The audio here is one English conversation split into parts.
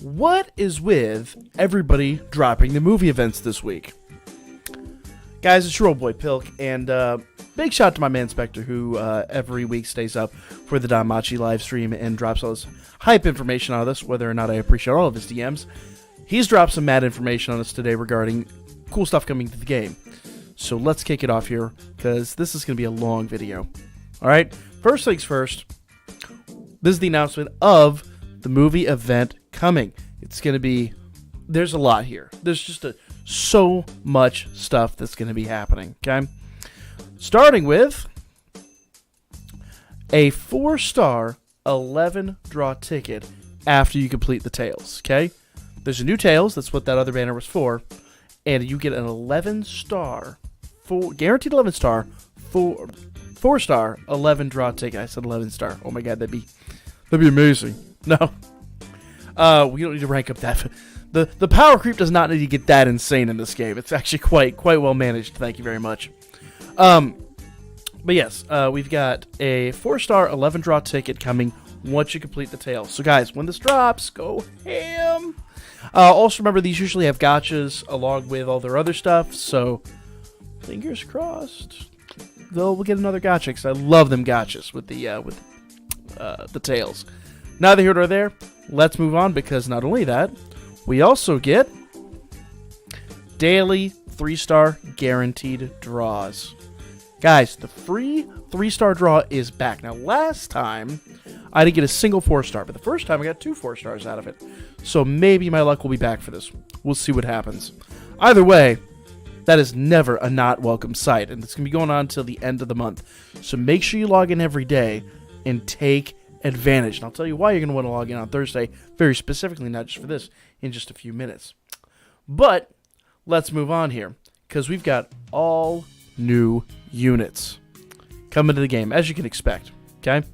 what is with everybody dropping the movie events this week? Guys, it's your old boy Pilk, and big shout out to my man Spectre, who every week stays up for the DanMachi live stream and drops all this hype information on us, whether or not I appreciate all of his DMs. He's dropped some mad information on us today regarding cool stuff coming to the game. So let's kick it off here, because this is going to be a long video. Alright, first things first, this is the announcement of the movie event coming. It's going to be, there's a lot here. There's just so much stuff that's going to be happening, okay? Starting with a 4-star 11 draw ticket after you complete the Tales, okay? There's a new Tales, that's what that other banner was for, and you get an 11-star, guaranteed 11-star, 4-star 11 draw ticket. I said 11-star. Oh my god, that'd be amazing. No. We don't need to rank up that. The power creep does not need to get that insane in this game. It's actually quite well managed. Thank you very much. But yes, we've got a 4-star 11 draw ticket coming once you complete the Tale. So guys, when this drops, go ham. Also remember, these usually have gotchas along with all their other stuff. So fingers crossed, we'll get another gotcha, because I love them gotchas with the Tales. Neither here nor there. Let's move on, because not only that, we also get daily 3-star guaranteed draws. Guys, the free 3-star draw is back. Now, last time, I didn't get a single 4-star, but the first time I got 2 4-stars out of it. So maybe my luck will be back for this. We'll see what happens. Either way, that is never a not welcome sight, and it's going to be going on until the end of the month. So make sure you log in every day and take advantage. And I'll tell you why you're going to want to log in on Thursday, very specifically, not just for this, in just a few minutes. But let's move on here, because we've got all new units coming to the game, as you can expect. Okay,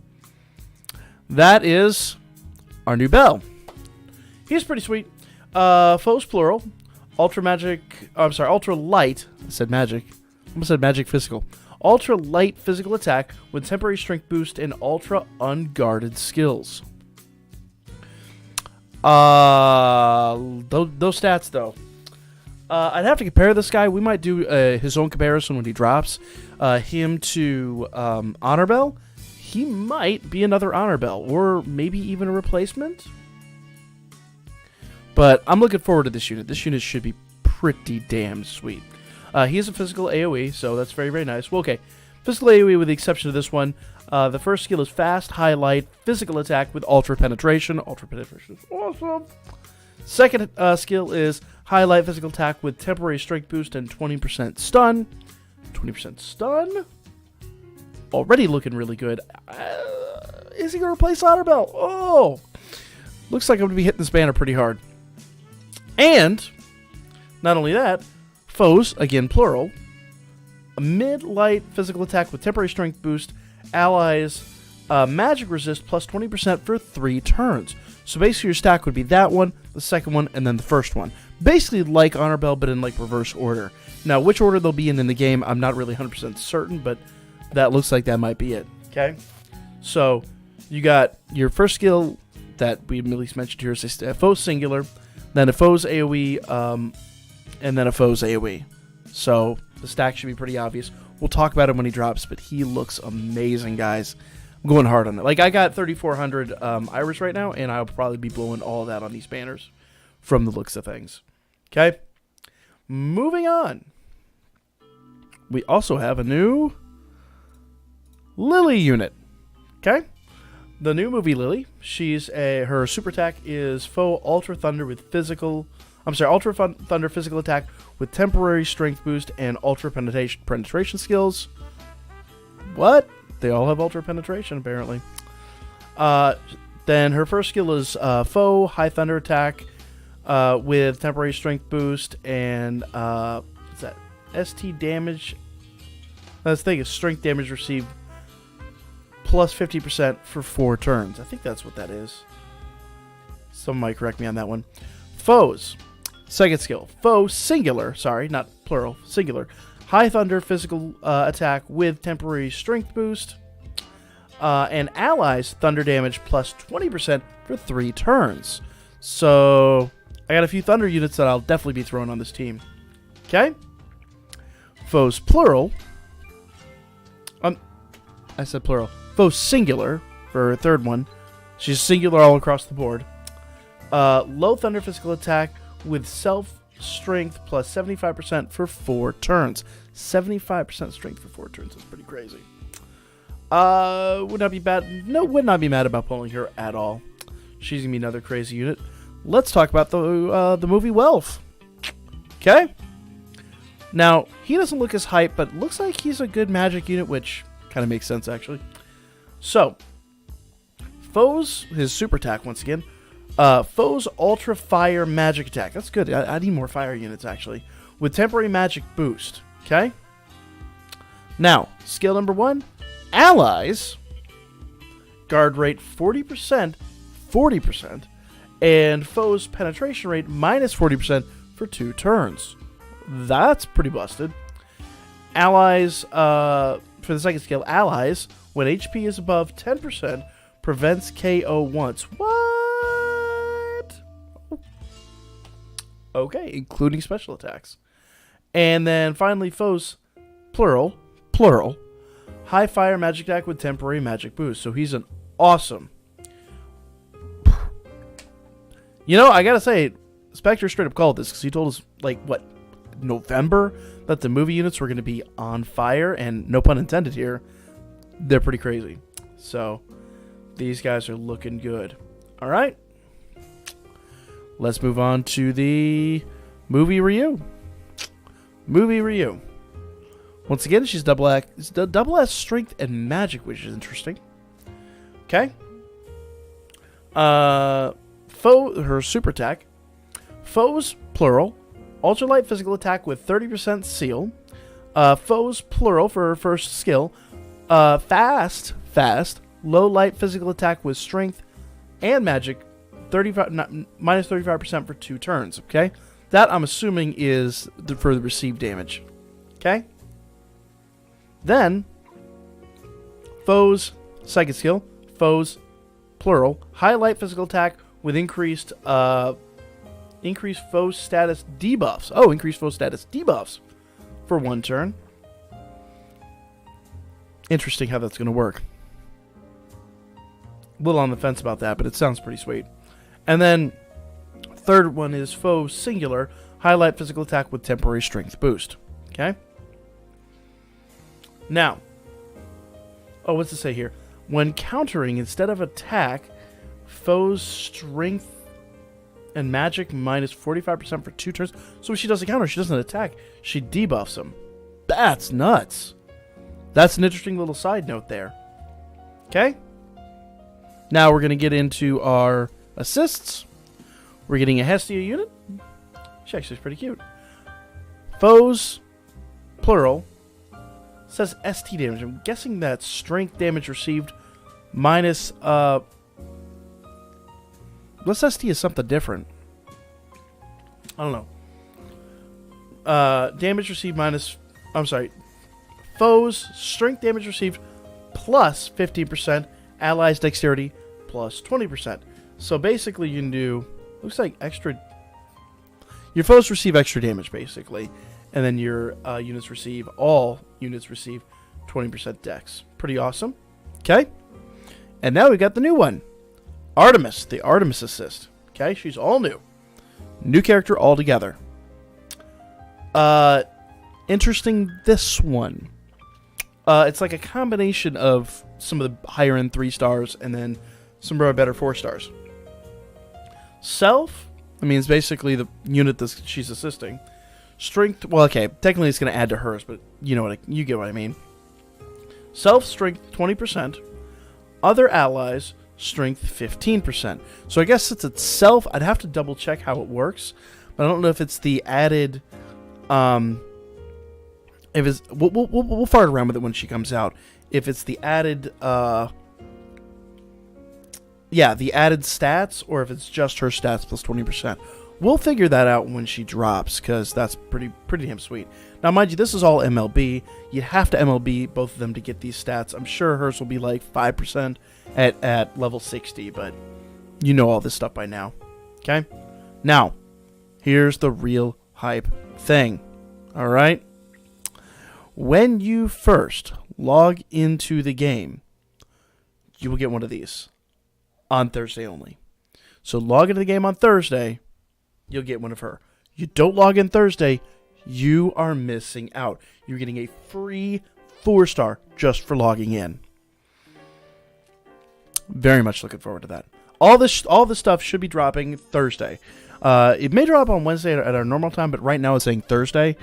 that is our new Bell. He's pretty sweet. Foes plural, ultra light. I said magic. I almost said magic physical. Ultra light physical attack with temporary strength boost and ultra unguarded skills. Those stats though. I'd have to compare this guy. We might do his own comparison when he drops. Him to Honor Bell. He might be another Honor Bell, or maybe even a replacement. But I'm looking forward to this unit. This unit should be pretty damn sweet. He is a physical AoE, so that's very, very nice. Well, okay, physical AoE with the exception of this one. The first skill is fast, highlight, physical attack with ultra penetration. Ultra penetration is awesome. Second skill is highlight physical attack with temporary strength boost and 20% stun. 20% stun? Already looking really good. Is he going to replace Honor Bell? Oh! Looks like I'm going to be hitting this banner pretty hard. And, not only that, foes, again plural, a mid-light physical attack with temporary strength boost, allies, magic resist plus 20% for 3 turns. So basically your stack would be that one, the second one, and then the first one. Basically like Honor Bell, but in like reverse order. Now, which order they'll be in the game, I'm not really 100% certain, but that looks like that might be it. Okay? So, you got your first skill that we at least mentioned here is a foe singular, then a foe's AoE, and then a foe's AoE. So, the stack should be pretty obvious. We'll talk about him when he drops, but he looks amazing, guys. I'm going hard on it. Like, I got 3,400 Iris right now, and I'll probably be blowing all of that on these banners from the looks of things. Okay? Moving on. We also have a new Lily unit. Okay? The new movie Lily. Her super attack is foe Ultra Thunder with Ultra Thunder physical attack with temporary strength boost and ultra penetration skills. What? They all have ultra penetration, apparently. Then her first skill is foe high thunder attack with temporary strength boost and what's that? ST damage. That's the thing is strength damage received plus 50% for 4 turns. I think that's what that is. Someone might correct me on that one. Foes. Second skill. Foe singular. Sorry, not plural. Singular. High thunder physical attack with temporary strength boost. And allies thunder damage plus 20% for 3 turns. So I got a few Thunder units that I'll definitely be throwing on this team. Okay? Foes plural. I said plural. Foes singular for her third one. She's singular all across the board. Low Thunder physical attack with self-strength plus 75% for 4 turns. 75% strength for 4 turns. That's pretty crazy. Would not be bad. No, would not be mad about pulling her at all. She's going to be another crazy unit. Let's talk about the movie Welf. Okay? Now, he doesn't look as hype, but looks like he's a good magic unit, which kind of makes sense, actually. So, foes, his super attack, once again. Foes ultra fire magic attack. That's good. I need more fire units, actually. With temporary magic boost. Okay? Now, skill number 1. Allies. Guard rate 40%. 40%. And foes penetration rate minus 40% for 2 turns. That's pretty busted. Allies, for the second skill, allies, when HP is above 10%, prevents KO once. What? Okay, including special attacks. And then finally, foes, plural, high fire magic attack with temporary magic boost. So he's an awesome. You know, I gotta say, Spectre straight up called this because he told us, like, what, November, that the movie units were going to be on fire, and no pun intended here, they're pretty crazy. So, these guys are looking good. Alright. Let's move on to the movie Ryu. Movie Ryu. Once again, she's double S strength and magic, which is interesting. Okay. Her super attack. Foes, plural. Ultralight physical attack with 30% seal. Foes, plural for her first skill. Fast. Low light physical attack with strength and magic. Minus 35% for 2 turns. Okay? That, I'm assuming, is for the received damage. Okay? Then, foes, second skill. Foes, plural. High light physical attack with increased foe status debuffs. Oh, increased foe status debuffs for 1 turn. Interesting how that's going to work. A little on the fence about that, but it sounds pretty sweet. And then, third one is foe singular. Highlight physical attack with temporary strength boost. Okay? Now, what's it say here? When countering, instead of attack, foes strength and magic minus 45% for 2 turns. So when she does a counter, she doesn't attack. She debuffs them. That's nuts. That's an interesting little side note there. Okay? Now we're going to get into our assists. We're getting a Hestia unit. She actually is pretty cute. Foes, plural, says ST damage. I'm guessing that's strength damage received minus... Let's ST is something different. I don't know. Damage received minus... I'm sorry. Foes, strength damage received plus 15%. Allies dexterity plus 20%. So basically you can do... Looks like extra... Your foes receive extra damage, basically. And then your all units receive 20% dex. Pretty awesome. Okay? And now we got the new one. Artemis, the Artemis assist. Okay, she's all new. New character altogether. Interesting, this one. It's like a combination of some of the higher end 3 stars and then some of our better 4 stars. Self, I mean, it's basically the unit that she's assisting. Strength, well, okay, technically it's going to add to hers, but you get what I mean. Self, strength 20%. Other allies, strength 15%. So I guess since it's self, I'd have to double check how it works, but I don't know if it's the added. If it's we'll fart around with it when she comes out. If it's the added, the added stats, or if it's just her stats plus 20%. We'll figure that out when she drops, because that's pretty damn sweet. Now, mind you, this is all MLB. You'd have to MLB both of them to get these stats. I'm sure hers will be like 5% at level 60, but you know all this stuff by now. Okay? Now, here's the real hype thing. All right? When you first log into the game, you will get one of these on Thursday only. So log into the game on Thursday, you'll get one of her. You don't log in Thursday, you are missing out. You're getting a free 4-star just for logging in. Very much looking forward to that. All this stuff should be dropping Thursday. It may drop on Wednesday at our normal time, but right now it's saying Thursday.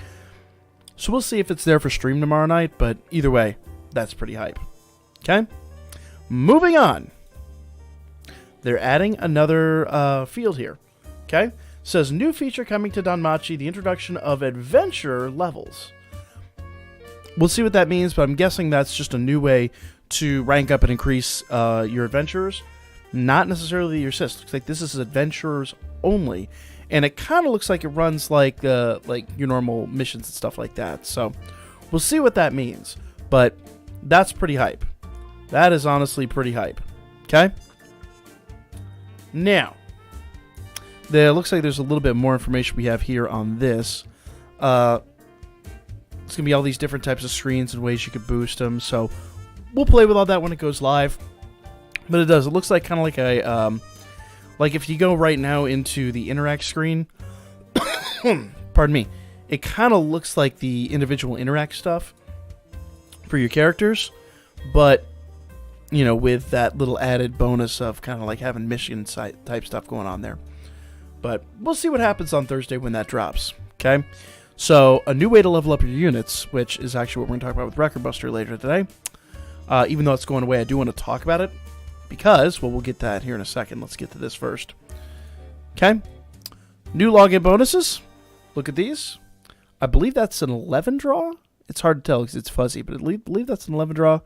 So we'll see if it's there for stream tomorrow night, but either way, that's pretty hype. Okay? Moving on. They're adding another field here. Okay? Says, new feature coming to DanMachi, the introduction of adventure levels. We'll see what that means, but I'm guessing that's just a new way to rank up and increase your adventurers. Not necessarily your assists. Looks like this is adventurers only. And it kind of looks like it runs like your normal missions and stuff like that. So we'll see what that means. But that's pretty hype. That is honestly pretty hype. Okay? Now, there looks like there's a little bit more information we have here on this. It's going to be all these different types of screens and ways you could boost them. So we'll play with all that when it goes live. But it does. It looks like kind of like a... like if you go right now into the interact screen, pardon me, it kind of looks like the individual interact stuff for your characters, but, you know, with that little added bonus of kind of like having mission type stuff going on there. But we'll see what happens on Thursday when that drops, okay? So, a new way to level up your units, which is actually what we're going to talk about with Record Buster later today. Even though it's going away, I do want to talk about it. Because, well, we'll get that here in a second. Let's get to this first. Okay. New login bonuses. Look at these. I believe that's an 11 draw. It's hard to tell because it's fuzzy, but I believe that's an 11 draw.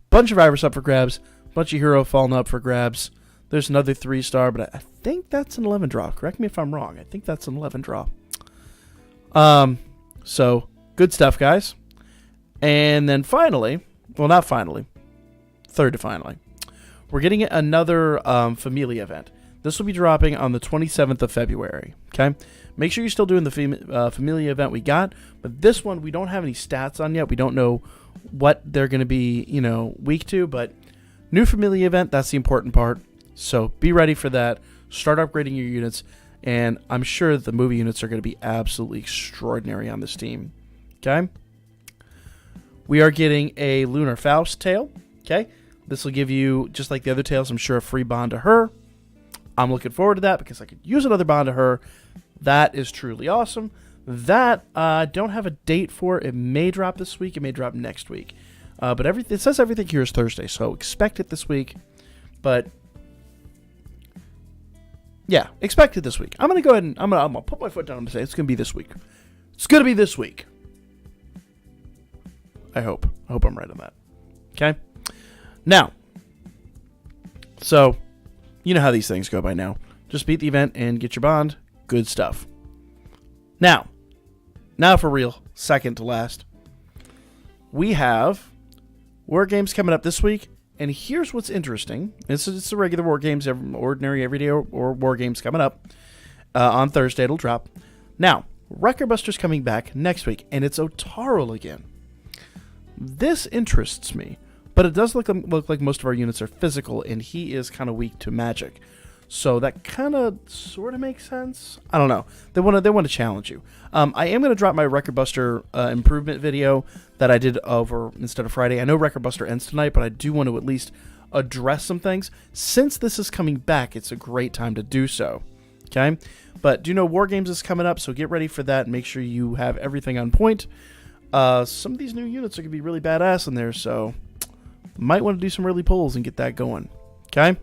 Bunch of Iris up for grabs. Bunch of Hero falling up for grabs. There's another 3-star, but I think that's an 11 draw. Correct me if I'm wrong. I think that's an 11 draw. So, good stuff, guys. And then finally, well, not finally, third to finally, we're getting another Familia event. This will be dropping on the 27th of February, okay? Make sure you're still doing the Familia event we got, but this one we don't have any stats on yet. We don't know what they're going to be, you know, week to, but new Familia event, that's the important part. So be ready for that. Start upgrading your units, and I'm sure the movie units are going to be absolutely extraordinary on this team, okay? We are getting a Lunar Faust tail, okay? This will give you, just like the other tails, I'm sure, a free bond to her. I'm looking forward to that because I could use another bond to her. That is truly awesome. That I don't have a date for. It may drop this week. It may drop next week. But it says everything here is Thursday, so expect it this week. But yeah, expect it this week. I'm gonna go ahead and I'm gonna put my foot down and say it's gonna be this week. It's gonna be this week. I hope I'm right on that. Okay. Now, so, you know how these things go by now. Just beat the event and get your bond. Good stuff. Now for real, second to last. We have Wargames coming up this week, and here's what's interesting. It's the regular Wargames, ordinary everyday or Wargames coming up. On Thursday, it'll drop. Now, Record Buster's coming back next week, and it's Otaro again. This interests me. But it does look like most of our units are physical, and he is kind of weak to magic. So that kind of sort of makes sense. I don't know. They want to challenge you. I am going to drop my Record Buster improvement video that I did over instead of Friday. I know Record Buster ends tonight, but I do want to at least address some things. Since this is coming back, it's a great time to do so. Okay? But do you know Wargames is coming up, so get ready for that. Make sure you have everything on point. Some of these new units are going to be really badass in there, so might want to do some early pulls and get that going. Okay?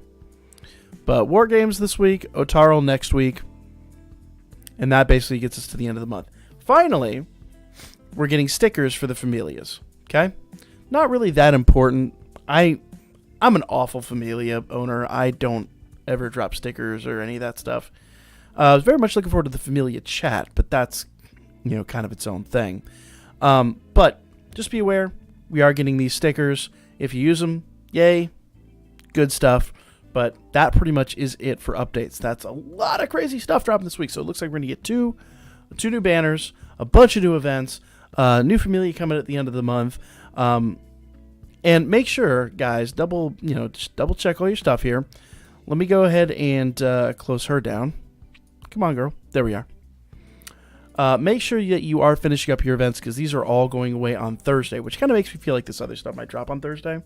But Wargames this week, Otaro next week, and that basically gets us to the end of the month. Finally, we're getting stickers for the Familias. Okay? Not really that important. I'm an awful Familia owner. I don't ever drop stickers or any of that stuff. I was very much looking forward to the Familia chat, but that's, you know, kind of its own thing. But just be aware, we are getting these stickers. If you use them, yay, good stuff. But that pretty much is it for updates. That's a lot of crazy stuff dropping this week. So it looks like we're going to get two new banners, a bunch of new events, new Familia coming at the end of the month. And make sure, guys, just double check all your stuff here. Let me go ahead and close her down. Come on, girl. There we are. Make sure that you are finishing up your events, because these are all going away on Thursday, which kind of makes me feel like this other stuff might drop on Thursday.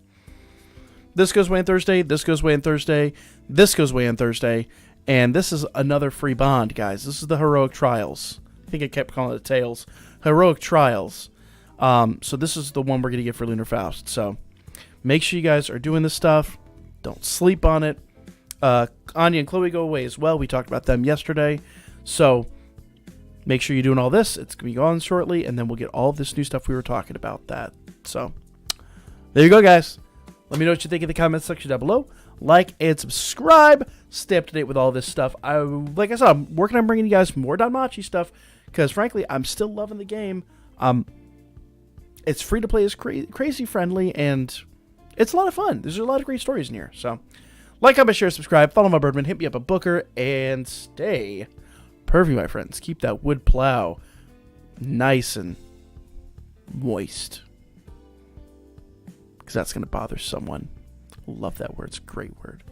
This goes away on Thursday. This goes away on Thursday. This goes away on Thursday. And this is another free bond, guys. This is the Heroic Trials. I think I kept calling it Tails. Heroic Trials. So this is the one we're going to get for Lunar Faust. So make sure you guys are doing this stuff. Don't sleep on it. Anya and Chloe go away as well. We talked about them yesterday. So make sure you're doing all this. It's going to be gone shortly. And then we'll get all of this new stuff we were talking about. So there you go, guys. Let me know what you think in the comments section down below. Like and subscribe. Stay up to date with all this stuff. Like I said, I'm working on bringing you guys more DanMachi stuff, because frankly, I'm still loving the game. It's free to play, is crazy friendly, and it's a lot of fun. There's a lot of great stories in here. So, like, comment, share, subscribe, follow my Birdman, hit me up at Booker, and stay pervy, my friends. Keep that wood plow nice and moist, because that's going to bother someone. Love that word. It's a great word.